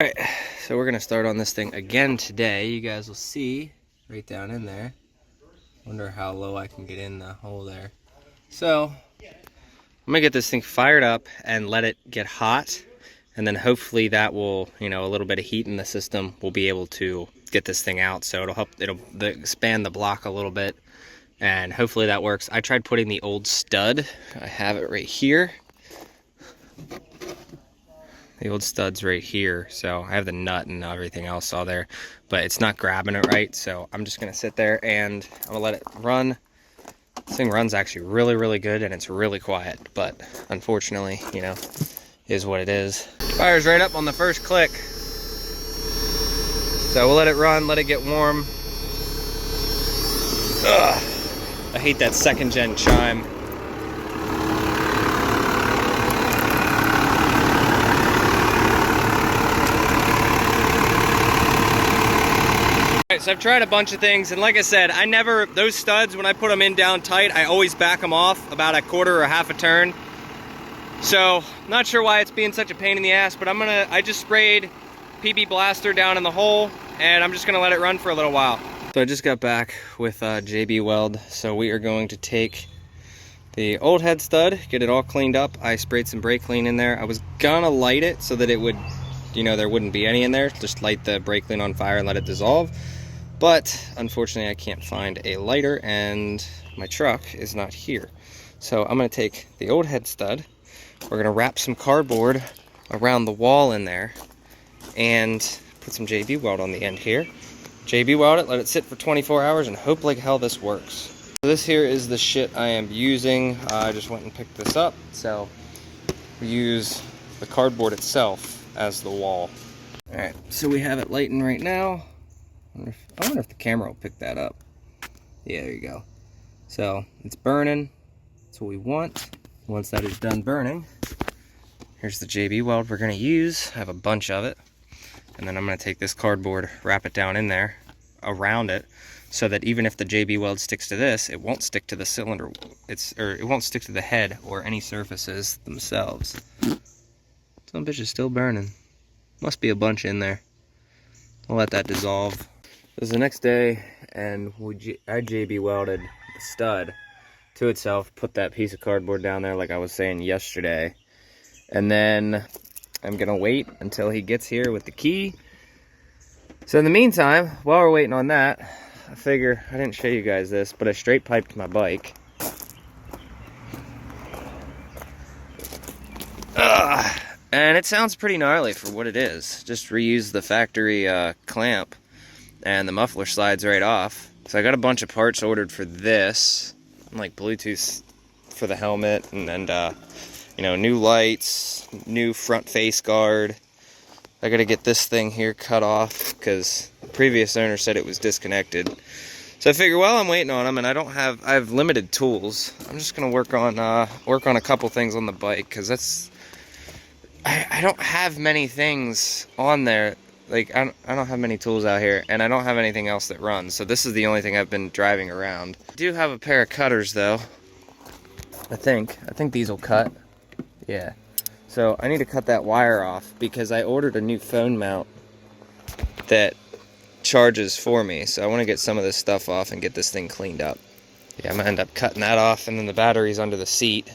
Alright, so we're gonna start on this thing again today. You guys will see right down in there. Wonder how low I can get in the hole there. So I'm gonna get this thing fired up and let it get hot, and then hopefully that will, a little bit of heat in the system will be able to get this thing out. So it'll expand the block a little bit, and hopefully that works. I tried putting the old stud. I have it right here. The old stud's right here, so I have the nut and everything else all there, but it's not grabbing it right, so I'm just gonna sit there and I'm gonna let it run. This thing runs actually really, really good, and it's really quiet, but unfortunately, is what it is. Fires right up on the first click. So we'll let it run, let it get warm. Ugh, I hate that second gen chime. So I've tried a bunch of things, and like I said, those studs, when I put them in down tight, I always back them off about a quarter or half a turn. So, not sure why it's being such a pain in the ass, but I just sprayed PB Blaster down in the hole, and I'm just gonna let it run for a little while. So I just got back with JB Weld, so we are going to take the old head stud, get it all cleaned up. I sprayed some brake clean in there. I was gonna light it so that it would, there wouldn't be any in there. Just light the brake clean on fire and let it dissolve. But unfortunately I can't find a lighter, and my truck is not here. So I'm gonna take the old head stud, we're gonna wrap some cardboard around the wall in there, and put some JB Weld on the end here. JB Weld it, let it sit for 24 hours, and hope like hell this works. So this here is the shit I am using. I just went and picked this up. So we use the cardboard itself as the wall. Alright, so we have it lighting right now. I wonder if the camera will pick that up. Yeah, there you go. So it's burning. That's what we want. Once that is done burning, here's the JB Weld we're going to use. I have a bunch of it. And then I'm going to take this cardboard, wrap it down in there, around it, so that even if the JB Weld sticks to this, it won't stick to the cylinder. It won't stick to the head or any surfaces themselves. Some bitch is still burning. Must be a bunch in there. I'll let that dissolve. It was the next day, and I JB welded the stud to itself, put that piece of cardboard down there like I was saying yesterday. And then I'm gonna wait until he gets here with the key. So in the meantime, while we're waiting on that, I figure, I didn't show you guys this, but I straight piped my bike. And it sounds pretty gnarly for what it is. Just reuse the factory clamp, and the muffler slides right off. So I got a bunch of parts ordered for this, like Bluetooth for the helmet, and new lights, new front face guard. I gotta get this thing here cut off because the previous owner said it was disconnected. So I figure, well, I'm waiting on them, and I have limited tools. I'm just gonna work on a couple things on the bike, because I don't have many things on there. Like, I don't have many tools out here, and I don't have anything else that runs, so this is the only thing I've been driving around. I do have a pair of cutters, though. I think these will cut. Yeah. So I need to cut that wire off, because I ordered a new phone mount that charges for me, so I want to get some of this stuff off and get this thing cleaned up. Yeah, I'm going to end up cutting that off, and then the battery's under the seat.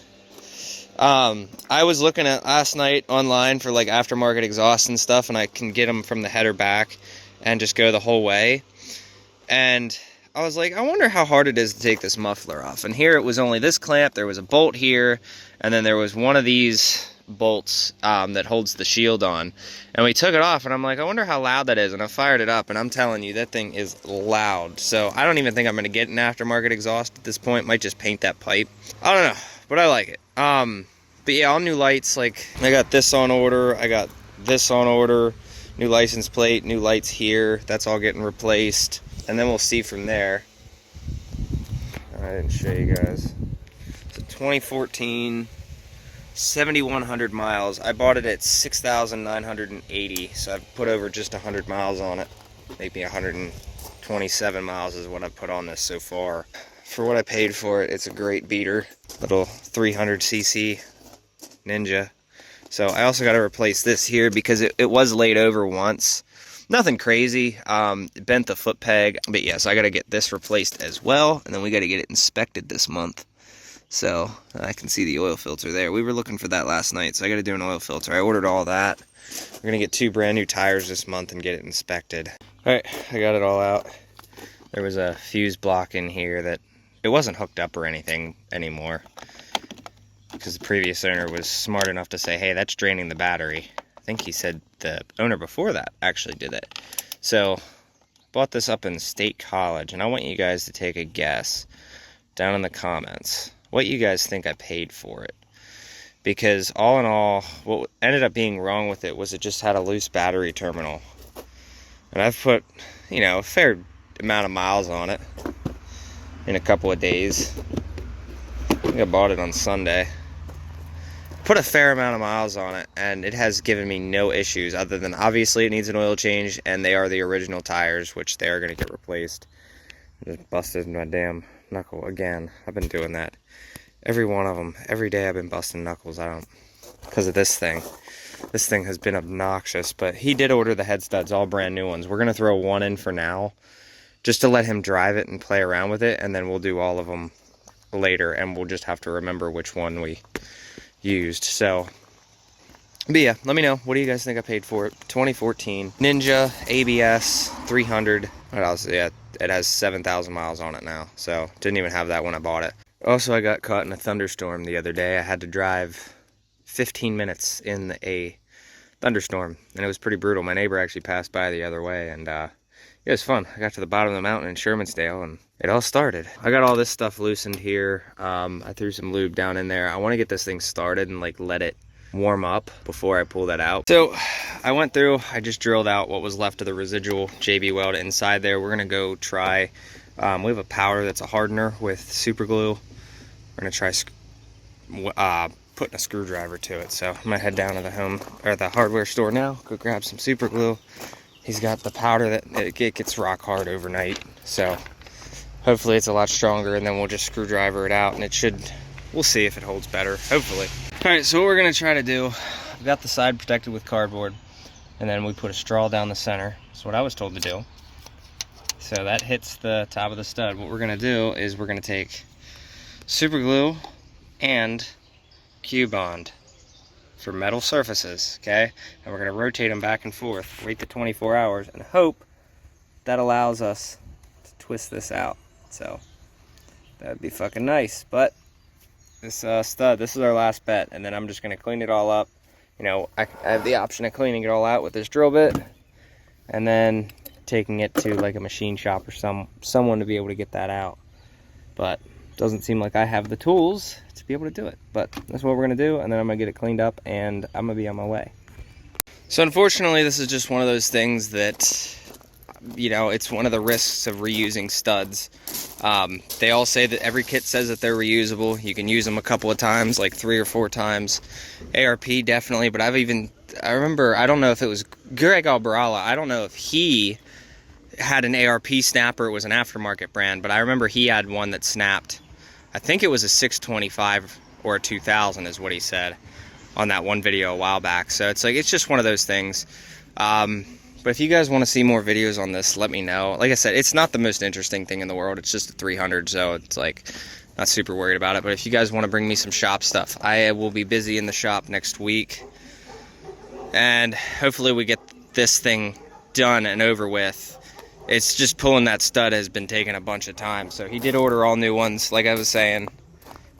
I was looking at last night online for like aftermarket exhaust and stuff, and I can get them from the header back and just go the whole way. And I was like, I wonder how hard it is to take this muffler off. And here it was only this clamp, there was a bolt here, and then there was one of these bolts that holds the shield on. And we took it off, and I'm like, I wonder how loud that is. And I fired it up, and I'm telling you, that thing is loud. So I don't even think I'm going to get an aftermarket exhaust at this point. Might just paint that pipe. I don't know, but I like it. But yeah, all new lights. Like, I got this on order, I got this on order, new license plate, new lights here, that's all getting replaced, and then we'll see from there. I didn't show you guys. It's a 2014, 7,100 miles. I bought it at 6,980, so I've put over just 100 miles on it. Maybe 127 miles is what I've put on this so far. For what I paid for it, it's a great beater. Little 300cc Ninja So I also got to replace this here because it was laid over once. Nothing crazy. It bent the foot peg. But yeah, so I got to get this replaced as well. And then we got to get it inspected this month. So I can see the oil filter there. We were looking for that last night, so I got to do an oil filter. I ordered all that. We're going to get 2 brand new tires this month and get it inspected. All right, I got it all out. There was a fuse block in here that it wasn't hooked up or anything anymore, because the previous owner was smart enough to say, hey, that's draining the battery. I think he said the owner before that actually did it. So bought this up in State College, and I want you guys to take a guess down in the comments what you guys think I paid for it. Because all in all, what ended up being wrong with it was it just had a loose battery terminal. And I've put, you know, a fair amount of miles on it in a couple of days. I think I bought it on Sunday. Put a fair amount of miles on it, and it has given me no issues other than obviously it needs an oil change, and they are the original tires, which they are going to get replaced. I just busted my damn knuckle again. I've been doing that. Every one of them. Every day I've been busting knuckles. Because of this thing. This thing has been obnoxious. But he did order the head studs, all brand new ones. We're going to throw one in for now, just to let him drive it and play around with it. And then we'll do all of them later. And we'll just have to remember which one we used. So, but yeah, let me know. What do you guys think I paid for it? 2014 Ninja ABS 300. What else? Yeah, it has 7,000 miles on it now. So, didn't even have that when I bought it. Also, I got caught in a thunderstorm the other day. I had to drive 15 minutes in a thunderstorm, and it was pretty brutal. My neighbor actually passed by the other way, and it was fun. I got to the bottom of the mountain in Shermansdale, and it all started. I got all this stuff loosened here. I threw some lube down in there. I want to get this thing started and like let it warm up before I pull that out. So I went through, I just drilled out what was left of the residual JB Weld inside there. We're gonna go try, we have a powder that's a hardener with super glue. We're gonna try putting a screwdriver to it. So I'm gonna head down to the hardware store now, go grab some super glue. He's got the powder that it gets rock hard overnight. So hopefully it's a lot stronger, and then we'll just screwdriver it out, and it should, we'll see if it holds better, hopefully. All right, so what we're gonna try to do, I've got the side protected with cardboard, and then we put a straw down the center. That's what I was told to do. So that hits the top of the stud. What we're gonna do is we're gonna take super glue and Q-bond for metal surfaces, okay? And we're gonna rotate them back and forth, wait the 24 hours, and hope that allows us to twist this out. So that'd be fucking nice. But this stud, this is our last bet, and then I'm just gonna clean it all up. You know, I have the option of cleaning it all out with this drill bit, and then taking it to like a machine shop or someone to be able to get that out. But doesn't seem like I have the tools to be able to do it. But that's what we're gonna do, and then I'm gonna get it cleaned up, and I'm gonna be on my way. So unfortunately, this is just one of those things that, you know, it's one of the risks of reusing studs. They all say that every kit says that they're reusable. You can use them a couple of times, like 3 or 4 times. ARP definitely, but I remember, I don't know if it was Greg Albarala, I don't know if he had an ARP snapper, it was an aftermarket brand, but I remember he had one that snapped. I think it was a 625 or a 2000 is what he said on that one video a while back. So it's like, it's just one of those things. But if you guys want to see more videos on this, let me know. Like I said, it's not the most interesting thing in the world. It's just a 300, so it's like, not super worried about it. But if you guys want to bring me some shop stuff, I will be busy in the shop next week. And hopefully we get this thing done and over with. It's just pulling that stud has been taking a bunch of time. So he did order all new ones, like I was saying.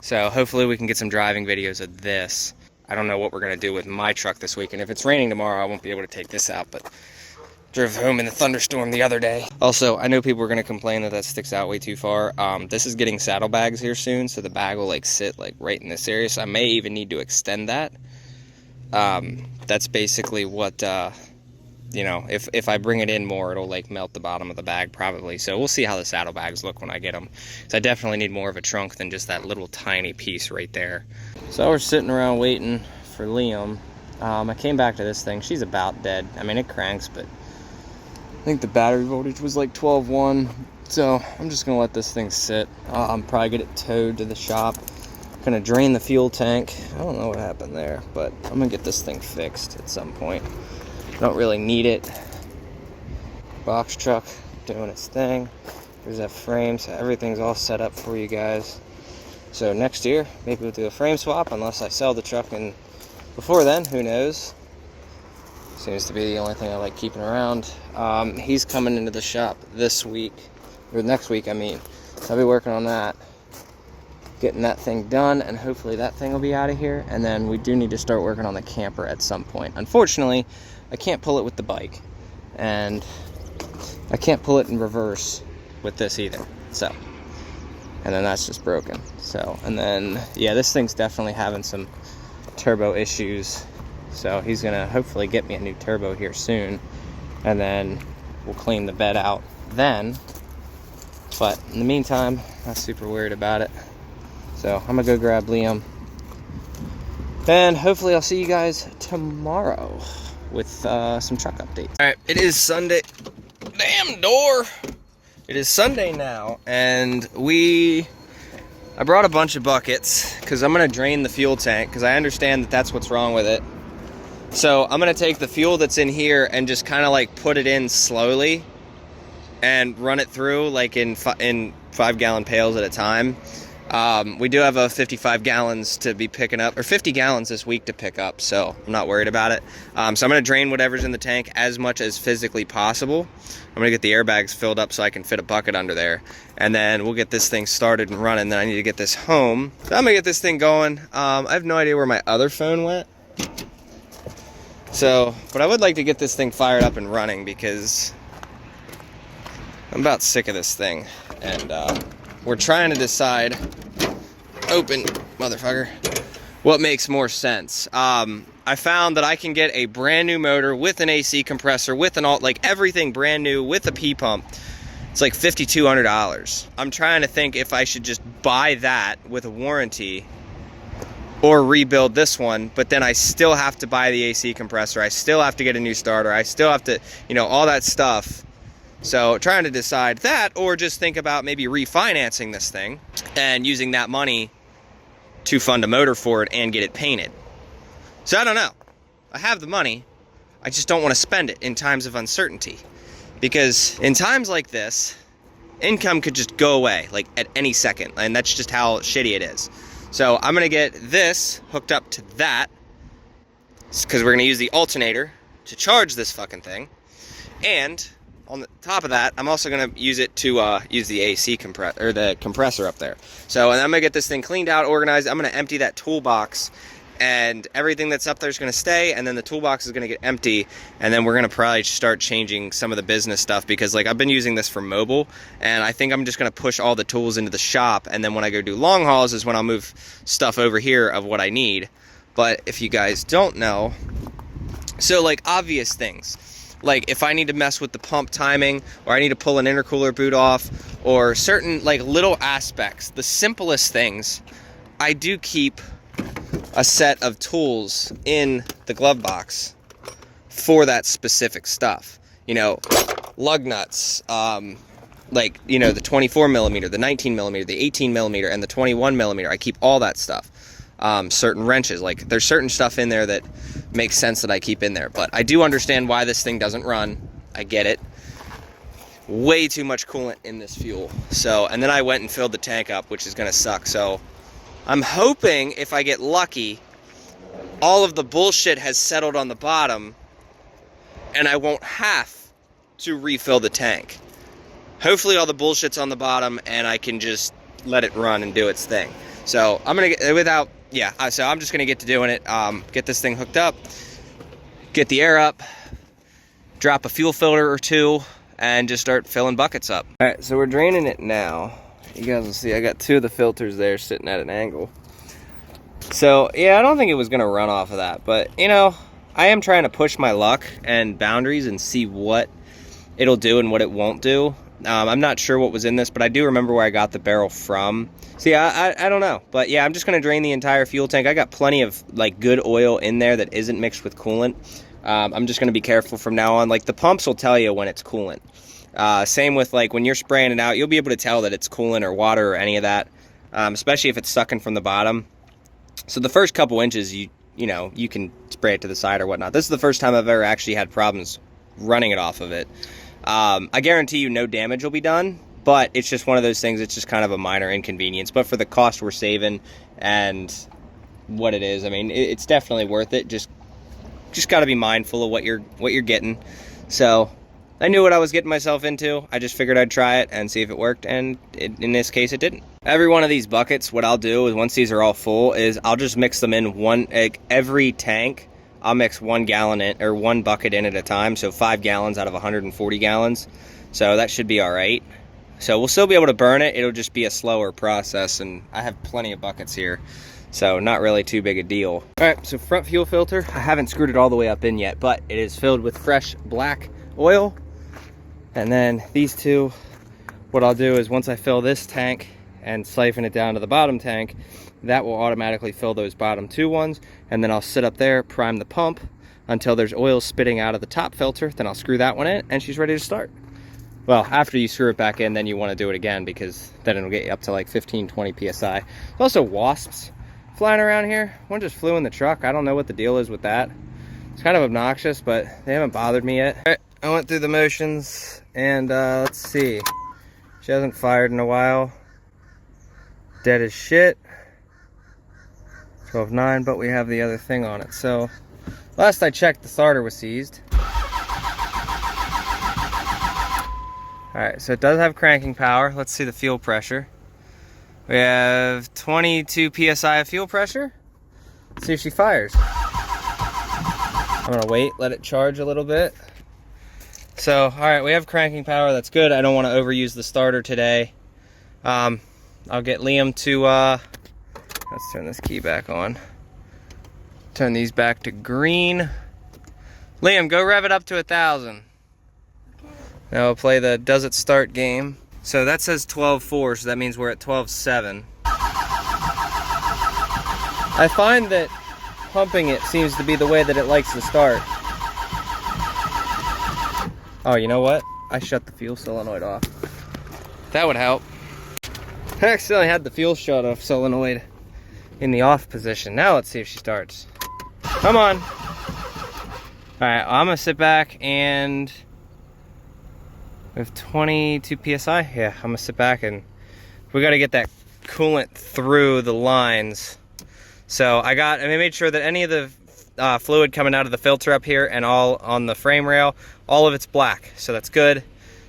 So hopefully we can get some driving videos of this. I don't know what we're going to do with my truck this week. And if it's raining tomorrow, I won't be able to take this out. But drove home in the thunderstorm the other day. Also, I know people are going to complain that sticks out way too far. This is getting saddlebags here soon. So the bag will like sit like right in this area. So I may even need to extend that. That's basically what... you know, if I bring it in more, it'll like melt the bottom of the bag probably. So we'll see how the saddlebags look when I get them. So I definitely need more of a trunk than just that little tiny piece right there. So we're sitting around waiting for Liam. I came back to this thing. She's about dead. I mean, it cranks, but I think the battery voltage was like 12.1. So I'm just gonna let this thing sit. I'm probably get it towed to the shop. Gonna drain the fuel tank. I don't know what happened there, but I'm gonna get this thing fixed at some point. Don't really need it. Box truck doing its thing. There's that frame, so everything's all set up for you guys. So next year, maybe we'll do a frame swap, unless I sell the truck, and before then, who knows? Seems to be the only thing I like keeping around. He's coming into the shop this week, or next week, I mean. So I'll be working on that, getting that thing done, and hopefully that thing will be out of here. And then we do need to start working on the camper at some point. Unfortunately, I can't pull it with the bike, and I can't pull it in reverse with this either. So, and then that's just broken. So, and then, yeah, this thing's definitely having some turbo issues. So he's gonna hopefully get me a new turbo here soon, and then we'll clean the bed out then. But in the meantime, not super worried about it. So I'm gonna go grab Liam, and hopefully I'll see you guys tomorrow with some truck updates. All right, it is Sunday. Damn door. It is Sunday now, and I brought a bunch of buckets because I'm gonna drain the fuel tank, because I understand that that's what's wrong with it. So I'm gonna take the fuel that's in here and just kind of like put it in slowly and run it through like in 5-gallon pails at a time. We do have a 55 gallons to be picking up, or 50 gallons this week to pick up, so I'm not worried about it. So I'm going to drain whatever's in the tank as much as physically possible. I'm going to get the airbags filled up so I can fit a bucket under there, and then we'll get this thing started and running. Then I need to get this home. So I'm going to get this thing going. I have no idea where my other phone went. So, but I would like to get this thing fired up and running, because I'm about sick of this thing, and we're trying to decide, open, motherfucker, what makes more sense. I found that I can get a brand new motor with an AC compressor, with an like everything brand new, with a P-pump. It's like $5,200. I'm trying to think if I should just buy that with a warranty or rebuild this one, but then I still have to buy the AC compressor. I still have to get a new starter. I still have to, you know, all that stuff. So trying to decide that, or just think about maybe refinancing this thing and using that money to fund a motor for it and get it painted. So I don't know. I have the money. I just don't want to spend it in times of uncertainty. Because in times like this, income could just go away, like at any second. And that's just how shitty it is. So I'm going to get this hooked up to that, because we're going to use the alternator to charge this fucking thing. And on the top of that, I'm also going to use it to use the AC compressor, or the compressor up there. So, and I'm going to get this thing cleaned out, organized. I'm going to empty that toolbox, and everything that's up there is going to stay, and then the toolbox is going to get empty, and then we're going to probably start changing some of the business stuff, because like I've been using this for mobile, and I think I'm just going to push all the tools into the shop, and then when I go do long hauls is when I'll move stuff over here of what I need. But if you guys don't know, so like obvious things, like if I need to mess with the pump timing, or I need to pull an intercooler boot off, or certain like little aspects, the simplest things, I do keep a set of tools in the glove box for that specific stuff. You know, lug nuts, like, you know, the 24 millimeter, the 19 millimeter, the 18 millimeter, and the 21 millimeter. I keep all that stuff. Certain wrenches, like there's certain stuff in there that makes sense that I keep in there. But I do understand why this thing doesn't run. I get it. Way too much coolant in this fuel. So, and then I went and filled the tank up, which is going to suck. So I'm hoping if I get lucky, all of the bullshit has settled on the bottom and I won't have to refill the tank. Hopefully all the bullshit's on the bottom and I can just let it run and do its thing. So I'm going to get, so I'm just going to get to doing it. Get this thing hooked up, get the air up, drop a fuel filter or two, and just start filling buckets up. All right, so we're draining it now. You guys will see I got two of the filters there sitting at an angle. So yeah, I don't think it was gonna run off of that, but you know, I am trying to push my luck and boundaries and see what it'll do and what it won't do. I'm not sure what was in this, but I do remember where I got the barrel from. So yeah, I don't know, but yeah, I'm just gonna drain the entire fuel tank. I got plenty of like good oil in there that isn't mixed with coolant. I'm just gonna be careful from now on. Like the pumps will tell you when it's coolant. Same with like when you're spraying it out, you'll be able to tell that it's coolant or water or any of that, especially if it's sucking from the bottom. So the first couple inches, you know, you can spray it to the side or whatnot. This is the first time I've ever actually had problems running it off of it. I guarantee you no damage will be done, but it's just one of those things. It's just kind of a minor inconvenience, but for the cost we're saving and what it is, I mean, it's definitely worth it. Just got to be mindful of what you're getting. So I knew what I was getting myself into. I just figured I'd try it and see if it worked, and in this case it didn't. Every one of these buckets, what I'll do is once these are all full is I'll just mix them in one, like every tank I'll mix 1 gallon in, or 1 bucket in at a time, so 5 gallons out of 140 gallons. So that should be all right. So we'll still be able to burn it. It'll just be a slower process, and I have plenty of buckets here, so not really too big a deal. All right, so front fuel filter, I haven't screwed it all the way up in yet, but it is filled with fresh black oil. And then these two, what I'll do is once I fill this tank and siphon it down to the bottom tank, that will automatically fill those bottom 2 ones. And then I'll sit up there, prime the pump until there's oil spitting out of the top filter. Then I'll screw that one in and she's ready to start. Well, after you screw it back in, then you want to do it again, because then it'll get you up to like 15, 20 PSI. There's also wasps flying around here. One just flew in the truck. I don't know what the deal is with that. It's kind of obnoxious, but they haven't bothered me yet. All right, I went through the motions, and let's see. She hasn't fired in a while. Dead as shit. 12.9, but we have the other thing on it. So last I checked, the starter was seized. All right, so it does have cranking power. Let's see the fuel pressure. We have 22 PSI of fuel pressure. Let's see if she fires. I'm gonna wait, let it charge a little bit. So, all right, we have cranking power. That's good. I don't want to overuse the starter today. I'll get Liam to, let's turn this key back on. Turn these back to green. Liam, go rev it up to 1,000. Now we'll play the does it start game. So that says 12.4, so that means we're at 12.7. I find that pumping it seems to be the way that it likes to start. Oh, you know what? I shut the fuel solenoid off. That would help. I accidentally had the fuel shut off solenoid in the off position. Now let's see if she starts. Come on. Alright, I'm gonna sit back and we have 22 PSI. Yeah, I'm gonna sit back and we gotta get that coolant through the lines. So I made sure that any of the fluid coming out of the filter up here and all on the frame rail, all of it's black. So that's good.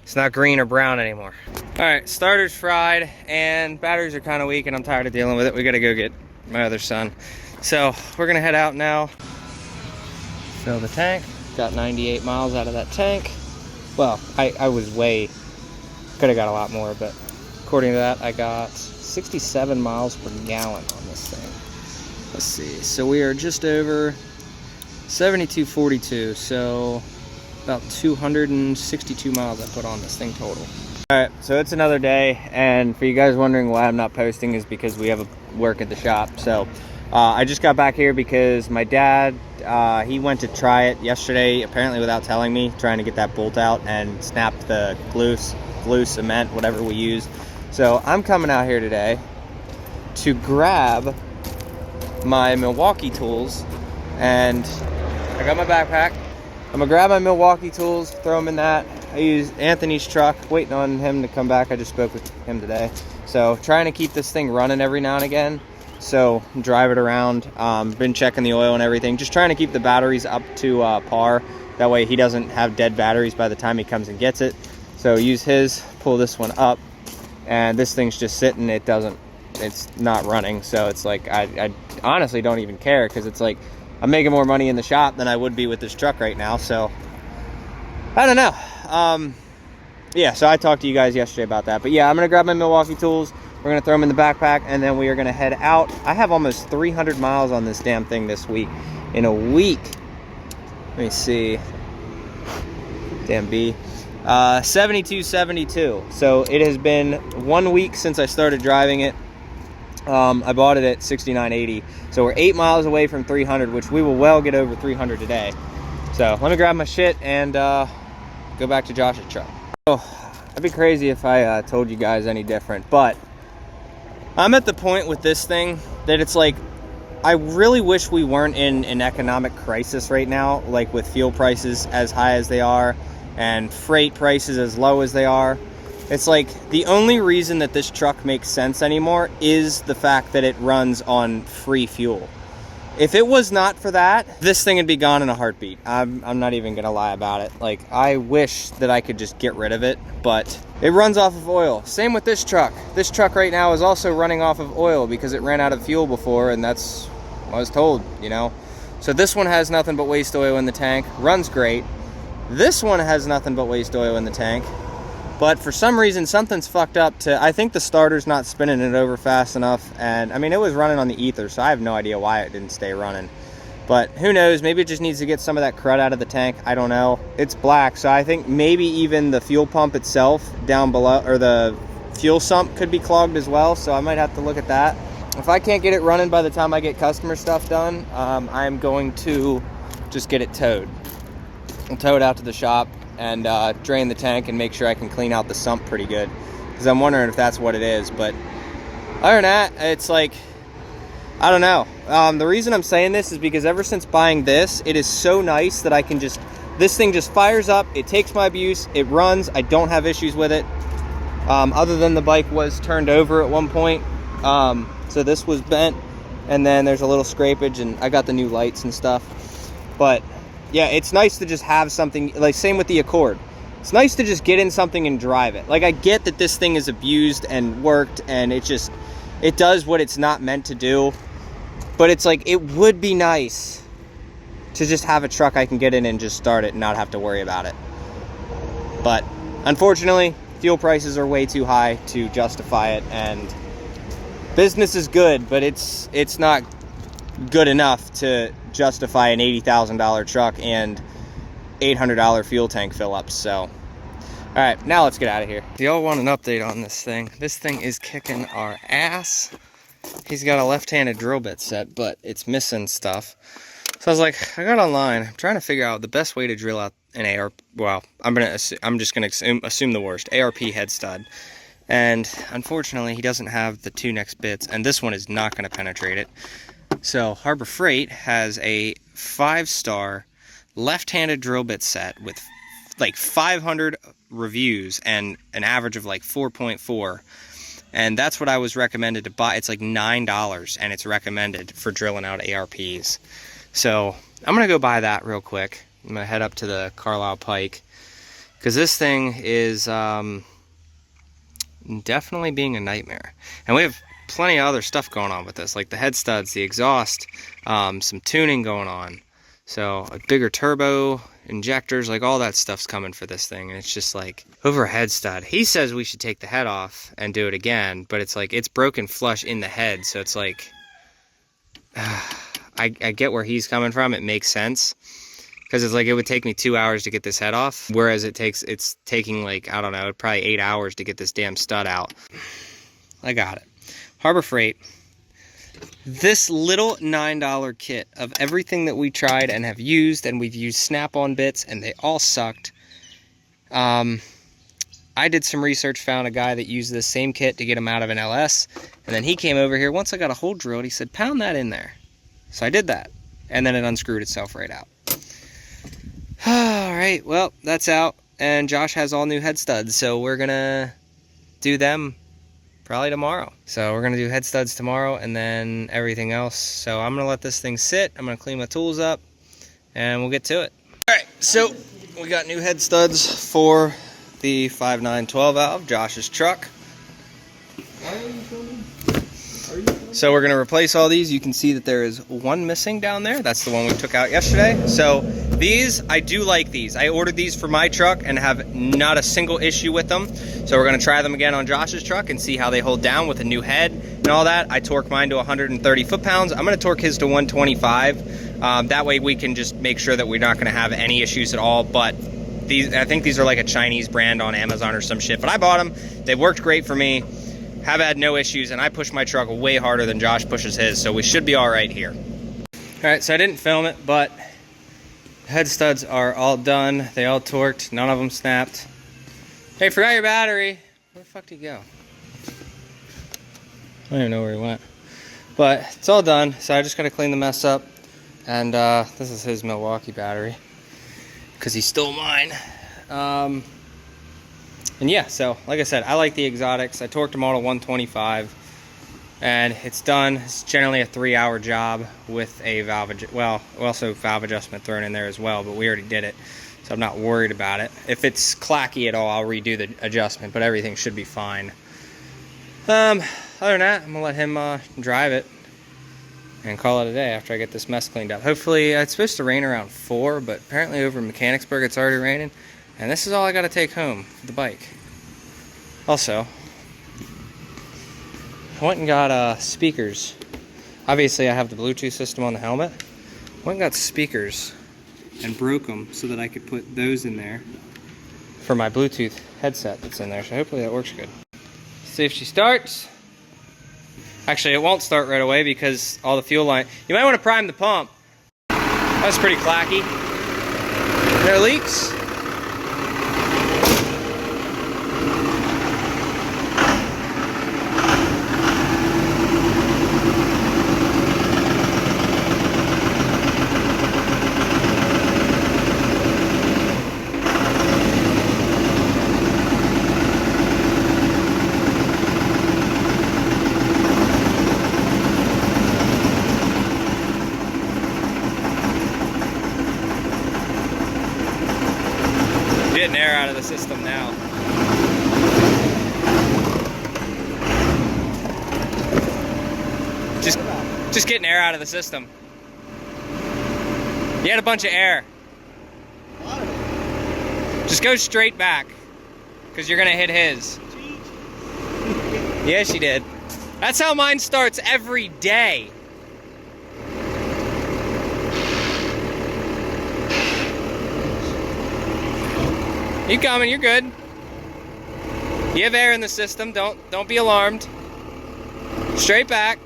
It's not green or brown anymore. All right, starter's fried and batteries are kind of weak and I'm tired of dealing with it. We gotta go get my other son. So we're gonna head out now. Fill the tank. Got 98 miles out of that tank. Well, I was could have got a lot more, but according to that, I got 67 miles per gallon on this thing. Let's see, so we are just over 72.42, so about 262 miles I put on this thing total. All right, so it's another day, and for you guys wondering why I'm not posting is because we have a work at the shop. So I just got back here because my dad, he went to try it yesterday, apparently without telling me, trying to get that bolt out and snap the glue, cement, whatever we use. So I'm coming out here today to grab my Milwaukee tools, and I got my backpack. I'm gonna grab my Milwaukee tools, throw them in that. I use Anthony's truck, waiting on him to come back. I just spoke with him today. So trying to keep this thing running every now and again. So drive it around, been checking the oil and everything, just trying to keep the batteries up to par. That way he doesn't have dead batteries by the time he comes and gets it. So use his, pull this one up, and this thing's just sitting, it's not running. So it's like, I honestly don't even care, because it's like, I'm making more money in the shop than I would be with this truck right now. So I don't know. Yeah, so I talked to you guys yesterday about that, but yeah, I'm gonna grab my Milwaukee tools. We're gonna throw them in the backpack, and then we are gonna head out. I have almost 300 miles on this damn thing this week. In a week, let me see. Damn B. 72.72. So it has been 1 week since I started driving it. I bought it at 69.80. So we're 8 miles away from 300, which we will well get over 300 today. So let me grab my shit and go back to Josh's truck. Oh, I'd be crazy if I told you guys any different, but I'm at the point with this thing that it's like I really wish we weren't in an economic crisis right now, like with fuel prices as high as they are and freight prices as low as they are. It's like the only reason that this truck makes sense anymore is the fact that it runs on free fuel. If it was not for that, this thing would be gone in a heartbeat. I'm not even gonna lie about it. Like, I wish that I could just get rid of it, but it runs off of oil. Same with this truck. This truck right now is also running off of oil because it ran out of fuel before, and that's what I was told, you know? So this one has nothing but waste oil in the tank, runs great. This one has nothing but waste oil in the tank, but for some reason something's fucked up I think the starter's not spinning it over fast enough. And I mean, it was running on the ether, so I have no idea why it didn't stay running, but who knows, maybe it just needs to get some of that crud out of the tank. I don't know. It's black, so I think maybe even the fuel pump itself down below, or the fuel sump, could be clogged as well, so I might have to look at that. If I can't get it running by the time I get customer stuff done, I'm going to just get it towed. I'll tow it out to the shop and drain the tank and make sure I can clean out the sump pretty good, because I'm wondering if that's what it is. But other than that, it's like, I don't know. The reason I'm saying this is because ever since buying this, it is so nice that I can just, this thing just fires up, it takes my abuse, it runs, I don't have issues with it. Other than the bike was turned over at one point, so this was bent, and then there's a little scrapage, and I got the new lights and stuff. But yeah, it's nice to just have something, like same with the Accord. It's nice to just get in something and drive it. Like, I get that this thing is abused and worked, and it does what it's not meant to do, but it's like, it would be nice to just have a truck I can get in and just start it and not have to worry about it. But unfortunately, fuel prices are way too high to justify it, and business is good, but it's not good enough to justify an $80,000 truck and $800 fuel tank fill-ups. So, all right, now let's get out of here. If y'all want an update on this thing is kicking our ass. He's got a left-handed drill bit set, but it's missing stuff. So I was like, I got online, I'm trying to figure out the best way to drill out an ARP. Well, I'm just gonna assume the worst. ARP head stud. And unfortunately, he doesn't have the two next bits, and this one is not going to penetrate it. So Harbor Freight has a 5-star left-handed drill bit set with like 500 reviews and an average of like 4.4. And that's what I was recommended to buy. It's like $9, and it's recommended for drilling out ARPs. So I'm going to go buy that real quick. I'm going to head up to the Carlisle Pike, because this thing is definitely being a nightmare. And we have plenty of other stuff going on with this, like the head studs, the exhaust, some tuning going on. So a bigger turbo, injectors, like all that stuff's coming for this thing. And it's just like, over a head stud. He says we should take the head off and do it again, but it's like, it's broken flush in the head. So it's like, I get where he's coming from. It makes sense. Because it's like, it would take me 2 hours to get this head off, whereas it's taking like, I don't know, probably 8 hours to get this damn stud out. I got it. Harbor Freight. This little $9 kit of everything that we tried and have used, and we've used Snap-on bits, and they all sucked. I did some research, found a guy that used this same kit to get him out of an LS, and then he came over here. Once I got a hole drilled, he said, pound that in there. So I did that, and then it unscrewed itself right out. Alright, well, that's out, and Josh has all new head studs, so we're gonna do them probably tomorrow. So we're gonna do head studs tomorrow, and then everything else. So I'm gonna let this thing sit, I'm gonna clean my tools up, and we'll get to it. Alright, so we got new head studs for the 5.9 12 valve, Josh's truck. So we're gonna replace all these. You can see that there is one missing down there. That's the one we took out yesterday. So these, I do like these. I ordered these for my truck and have not a single issue with them. So we're gonna try them again on Josh's truck and see how they hold down with a new head and all that. I torque mine to 130 foot-pounds. I'm gonna torque his to 125. That way we can just make sure that we're not gonna have any issues at all. But these, I think these are like a Chinese brand on Amazon or some shit, but I bought them. They worked great for me. Have had no issues, and I push my truck way harder than Josh pushes his, so we should be all right here. All right, so I didn't film it, but head studs are all done. They all torqued. None of them snapped. Hey, forgot your battery. Where the fuck did he go? I don't even know where he went. But it's all done, so I just gotta clean the mess up. And this is his Milwaukee battery, because he stole mine. And yeah, so like I said, I like the exotics. I torqued them all to 125, and it's done. It's generally a 3-hour job with a valve, well, also valve adjustment thrown in there as well, but we already did it, so I'm not worried about it. If it's clacky at all, I'll redo the adjustment, but everything should be fine. Other than that, I'm gonna let him drive it and call it a day after I get this mess cleaned up. Hopefully, it's supposed to rain around 4, but apparently over in Mechanicsburg it's already raining, and this is all I gotta take home for the bike. Also, I went and got speakers. Obviously, I have the Bluetooth system on the helmet. Went and got speakers and broke them so that I could put those in there for my Bluetooth headset that's in there, so hopefully that works good. See if she starts. Actually, it won't start right away because all the fuel line. You might want to prime the pump. That's pretty clacky. There are leaks. Getting air out of the system now. Just getting air out of the system. You had a bunch of air. Just go straight back, because you're gonna hit his. Yeah, she did. That's how mine starts every day. You coming, you're good. You have air in the system, don't be alarmed. Straight back.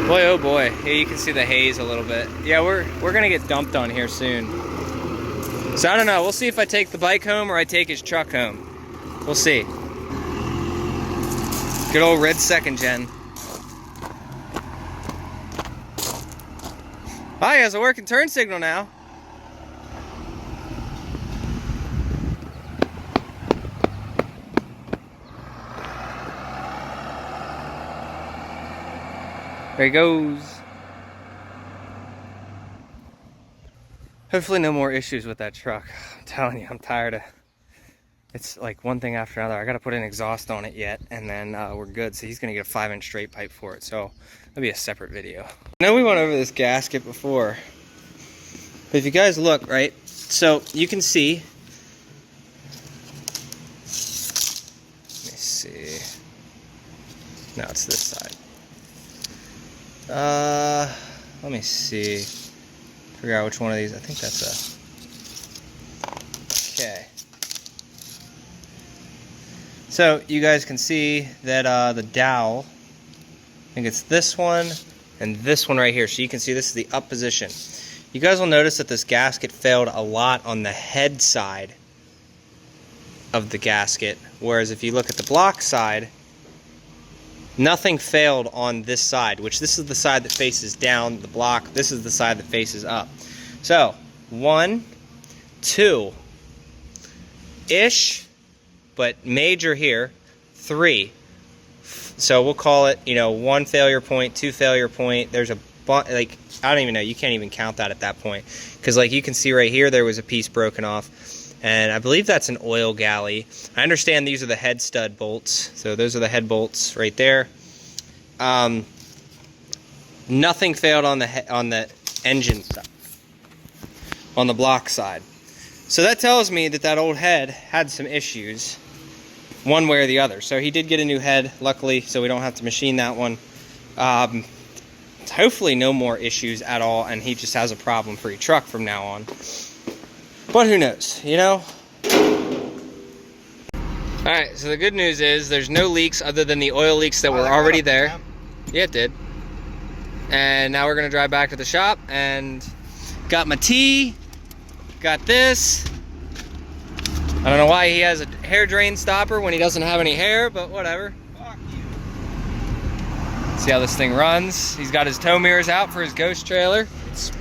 Boy, oh boy. Yeah, you can see the haze a little bit. Yeah, we're gonna get dumped on here soon. So I don't know, we'll see if I take the bike home or I take his truck home. We'll see. Good old red second gen. Oh, he has a working turn signal now. There he goes. Hopefully no more issues with that truck. I'm telling you, I'm tired of... It's like one thing after another. I got to put an exhaust on it yet, and then we're good. So he's going to get a 5-inch straight pipe for it. So that'll be a separate video. I know we went over this gasket before, but if you guys look, right, so you can see, let me see, no, it's this side. Let me see, figure out which one of these. I think that's a, okay. So you guys can see that the dowel, I think it's this one and this one right here. So you can see this is the up position. You guys will notice that this gasket failed a lot on the head side of the gasket, whereas if you look at the block side, nothing failed on this side, which this is the side that faces down the block. This is the side that faces up. So 1, 2-ish, but major here, 3. So we'll call it, you know, 1 failure point, 2 failure point. There's a like, I don't even know, you can't even count that at that point, because like you can see right here there was a piece broken off, and I believe that's an oil galley. I understand these are the head stud bolts, so those are the head bolts right there. Nothing failed on the engine side, on the block side. So that tells me that that old head had some issues one way or the other. So he did get a new head, luckily, so we don't have to machine that one. Hopefully no more issues at all, and he just has a problem-free truck from now on. But who knows, you know? Alright, so the good news is there's no leaks other than the oil leaks that were already there. Yeah, it did. And now we're going to drive back to the shop, and got my tea, got this. I don't know why he has a hair drain stopper when he doesn't have any hair, but whatever. Fuck you. See how this thing runs? He's got his tow mirrors out for his ghost trailer.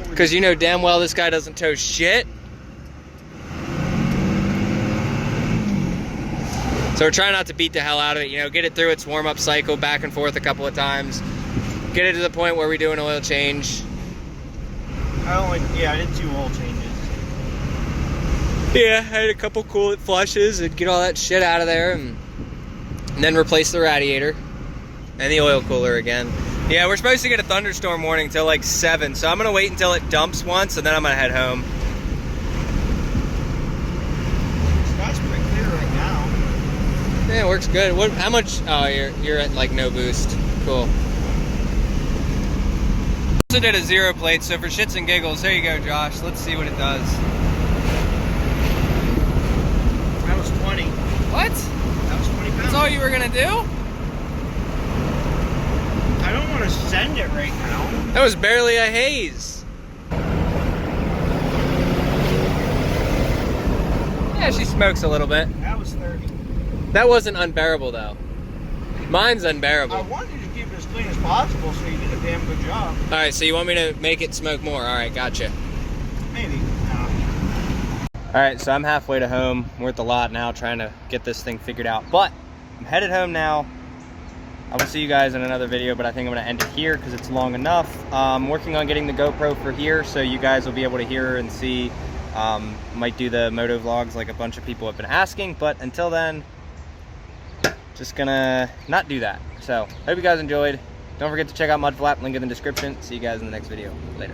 Because you know damn well this guy doesn't tow shit. So we're trying not to beat the hell out of it, you know, get it through its warm-up cycle back and forth a couple of times. Get it to the point where we do an oil change. I did 2 oil changes. Yeah, I had a couple coolant flushes and get all that shit out of there and then replace the radiator and the oil cooler again. Yeah, we're supposed to get a thunderstorm warning until like 7, so I'm gonna wait until it dumps once and then I'm gonna head home. Sky's pretty clear right now. Yeah, it works good. What? How much? Oh, you're at like no boost. Cool. Also did a 0 plate, so for shits and giggles, there you go, Josh. Let's see what it does. That was 20. What? That was 20 pounds. That's all you were gonna do? I don't want to send it right now. That was barely a haze. Yeah, she smokes a little bit. That was 30. That wasn't unbearable though. Mine's unbearable. I wanted you to keep it as clean as possible, so you did a damn good job. All right, so you want me to make it smoke more? All right, gotcha. Maybe. No. All right, so I'm halfway to home. We're at the lot now trying to get this thing figured out, but I'm headed home now. I will see you guys in another video, but I think I'm gonna end it here because it's long enough. I'm working on getting the GoPro for here, so you guys will be able to hear and see. Might do the moto vlogs like a bunch of people have been asking, but until then, just gonna not do that. So, hope you guys enjoyed. Don't forget to check out Mudflap, link in the description. See you guys in the next video. Later.